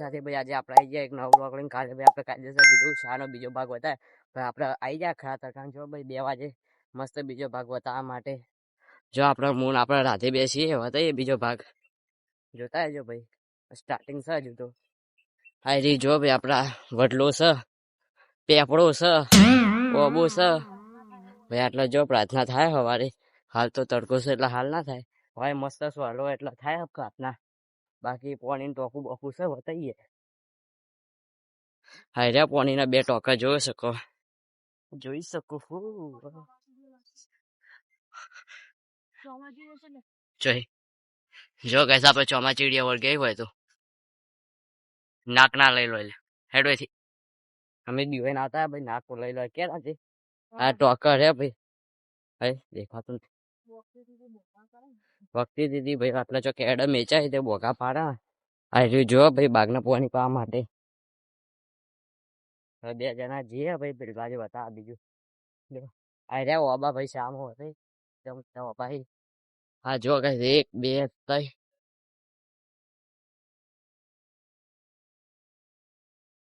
સાથે ભાઈ આજે આપણે આવી ગયા એક નવો બ્લોગ લઈને. કાલે ભાઈ આપણે કાયદેસર કીધું શાનો બીજો ભાગ બતાવે ભાઈ આપણે આવી જાય ખરા તરકાન જો ભાઈ 2 વાગે મસ્ત બીજો ભાગ બતાવવા માટે જો આપણે મૂન આપણે રાતે બેસીએ બતાવીએ બીજો ભાગ જોતા આવજો ભાઈ. સ્ટાર્ટિંગ છે હજુ તો આ રી જો ભાઈ આપણા વડલો છે, પેપડો છે, ઓબો છે ભાઈ. આટલા જો પ્રાર્થના થાય સવારે. હાલ તો તડકો છે એટલે હાલ ના થાય, હવે મસ્ત સ્વાલો એટલે થાય પ્રાર્થના. બાકી પાણીનું ટોકું બોકું છે બતાવીએ. હા રે પાણીના 2 ટોકા જોઈ શકો જોઈ જો કૈસે આપણે ચોમાચીડિયા વળગે હોય તો નાક ના લઈ લો હેડવેથી અમે દીવાઈને આવતા ભાઈ નાક લઈ લો ક્યાં છે આ ટોકર હે ભાઈ. હે દેખાતું વખતી દીદી ભાઈ આટલા જો કેડા મેચાય તે બોગા પાડા. આ રહ્યું જો ભાઈ બાગના પોવાની પાવા માટે 2 જણા જઈએ ભાઈ પેલી બાજુ બતા બીજું આ રહ્યા ઓબા ભાઈ શામો હતો ભાઈ. હા જો કઈ 1 2 3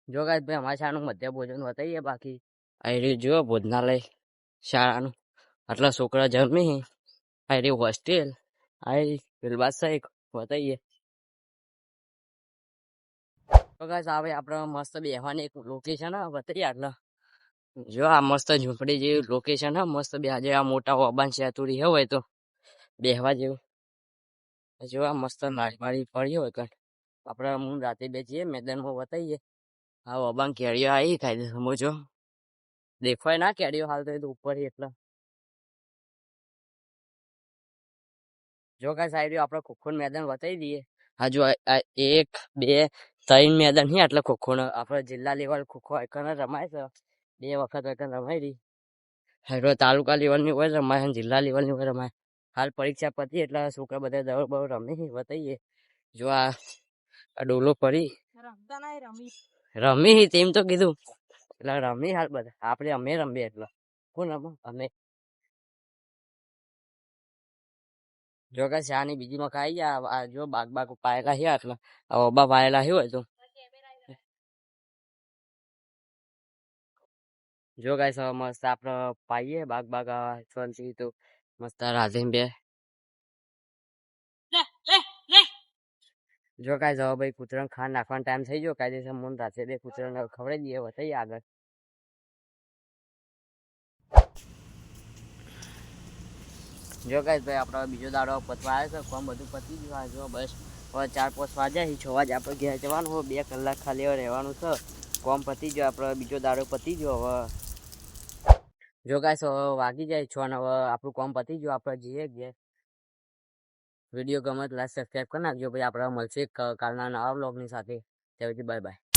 જો કાંઈ ભાઈ અમારા શાળાનું મધ્ય ભોજન બતાવીએ. બાકી આ રહ્યું જો ભોજનાલય શાળાનું આટલા છોકરા જમી. આ રહ્યું હોસ્ટેલ આ પેલી બાદ સાહેબ બતાવીએ. તો ગાઈસ આવે આપણે મસ્ત બેહવાની એક લોકેશન બતાવીએ. આટલા જો આ મસ્ત ઝૂંપડી જેવી લોકેશન હે મસ્ત આજે આ મોટા ઓબાન સેતુરી હોય તો બેહવા જેવું. જો આ મસ્ત નાળી પડી હોય કણ આપણે હું રાતે બેસીએ મેદાનમાં બતાવીએ. હા ઓબાન કેરીઓ આવી કાયદે સમજો દેખાય ના કેરીઓ હાલ તો એ તો ઉપર એટલા જો કાંઈ સાઈડ આપણે ખોખોનું મેદાન બતાવી દઈએ. હા જો 1 2 3 મેદાન છે એટલે ખોખોનો આપણે જિલ્લા લેવલ ખોખો એકન રમાય છે. 2 વખત એકન રમાઈ રહી. હવે તાલુકા લેવલની હોય રમાય, જિલ્લા લેવલની હોય રમાય. હાલ પરીક્ષા પતી એટલે છોકરા બધા દৌડ બૌડ રમી બતાવીએ. જો આ ડોલો પડી રમી તેમ તો કીધું એટલે રમી હાલ બધા આપણે અમે રમીએ એટલે કોણ રમો અમે. જો કે શાની બીજી માં ખાઈ ગયા જો બાગ પાયેલા છે એટલે ઓબા પાયેલા હોય તો જો ગાઈસ મસ્ત આપણે પાઈએ બાગ શાંતિ તો મસ્ત રાધે બે જો કાંઈ જવા ભાઈ કૂતરાને ખાંડ નાખવાનો ટાઈમ થઈ ગયો. કાયદેસર મન રાતે 2 કૂતરાને ખવડાવી દઈએ બતાવીએ આગળ. જો કાંઈ ભાઈ આપણો બીજો દાડો પતવા આવે છે. કોમ બધું પતી ગયું. જો બસ હવે 4-5 વાગ્યા 6 વાગે આપણે ઘેર જવાનું હોય. 2 કલાક ખાલી રહેવાનું છે. કોમ પતી ગયો આપણો બીજો દાડો પતી ગયો. હવે જો કાંઈ વાગી જાય 6 ને હવે આપણું કોમ પતી ગયું. આપણે જઈએ ઘેર. વિડીયો ગમે તો લાઈક સબસ્ક્રાઈબ કરી નાખજો ભાઈ. આપણે મળશે કાલના નવા બ્લોગની સાથે. ત્યાં સુધી બાય બાય.